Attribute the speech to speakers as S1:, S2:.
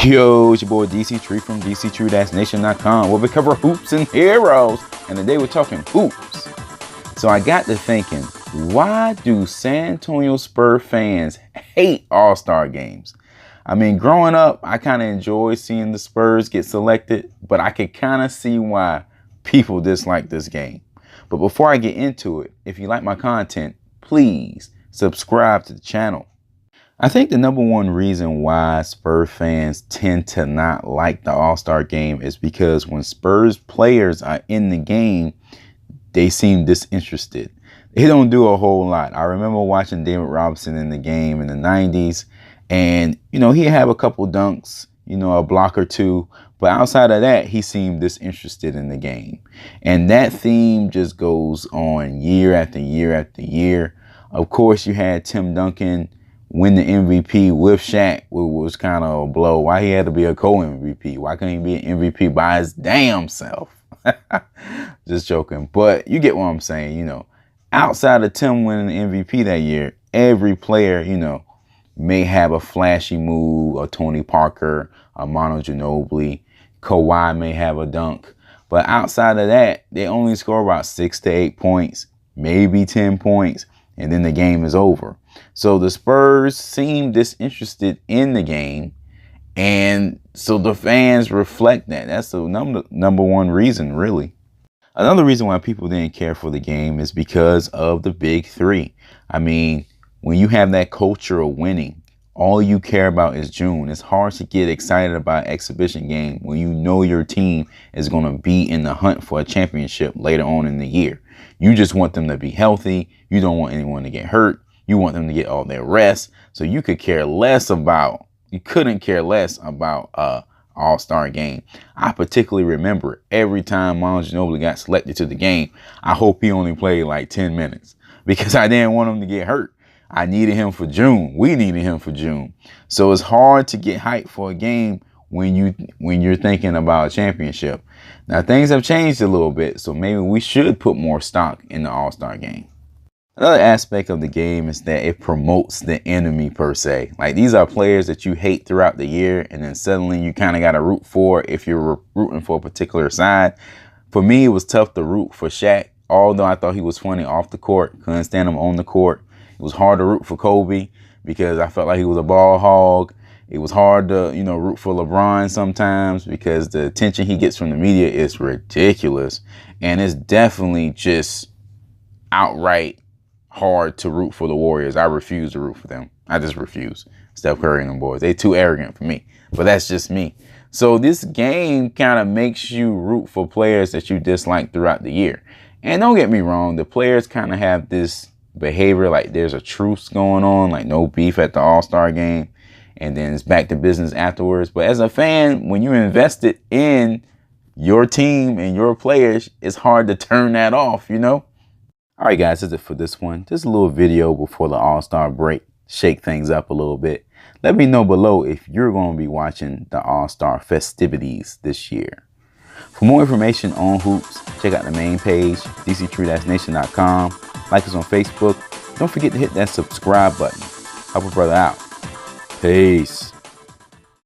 S1: Yo, it's your boy Dctree from Dctree-Nation.com, where we cover hoops and heroes. And today we're talking hoops. So I got to thinking, why do San Antonio Spurs fans hate All-Star games? I mean, growing up, I kind of enjoyed seeing the Spurs get selected, but I could kind of see why people dislike this game. But before I get into it, if you like my content, please subscribe to the channel. I think the number one reason why Spurs fans tend to not like the All-Star game is because when Spurs players are in the game, they seem disinterested. They don't do a whole lot. I remember watching David Robinson in the game in the 90s, and, he'd have a couple dunks, a block or two, but outside of that, he seemed disinterested in the game. And that theme just goes on year after year after year. Of course, you had Tim Duncan win the MVP with Shaq, which was kind of a blow. Why he had to be a co-MVP? Why couldn't he be an MVP by his damn self? Just joking. But you get what I'm saying, Outside of Tim winning the MVP that year, every player, may have a flashy move, a Tony Parker, a Manu Ginobili. Kawhi may have a dunk. But outside of that, they only score about 6 to 8 points, maybe 10 points, and then the game is over. So the Spurs seem disinterested in the game, and so the fans reflect that. That's the number one reason, really. Another reason why people didn't care for the game is because of the big three. I mean, when you have that culture of winning, all you care about is June. It's hard to get excited about an exhibition game when you know your team is going to be in the hunt for a championship later on in the year. You just want them to be healthy. You don't want anyone to get hurt. You want them to get all their rest. So you couldn't care less about All-Star game. I particularly remember every time Manu Ginobili got selected to the game, I hope he only played like 10 minutes because I didn't want him to get hurt. I needed him for June. We needed him for June. So it's hard to get hyped for a game when you're thinking about a championship. Now things have changed a little bit, so maybe we should put more stock in the All-Star game. Another aspect of the game is that it promotes the enemy per se. Like, these are players that you hate throughout the year, and then suddenly you kind of got to root for if you're rooting for a particular side. For me, it was tough to root for Shaq, although I thought he was funny off the court. Couldn't stand him on the court. It was hard to root for Kobe because I felt like he was a ball hog. It was hard to, root for LeBron sometimes because the attention he gets from the media is ridiculous. And it's definitely just outright hard to root for the Warriors. I refuse to root for them. I just refuse. Steph Curry and them boys. They too arrogant for me. But that's just me. So this game kind of makes you root for players that you dislike throughout the year. And don't get me wrong, the players kind of have this behavior like there's a truce going on, like no beef at the All-Star game, and then it's back to business afterwards. But as a fan, when you're invested in your team and your players, it's hard to turn that off, All right, guys, that's it for this one. Just a little video before the All-Star break. Shake things up a little bit. Let me know below if you're going to be watching the All-Star festivities this year. For more information on hoops, check out the main page, Dctree-Nation.com. Like us on Facebook. Don't forget to hit that subscribe button. Help a brother out. Peace.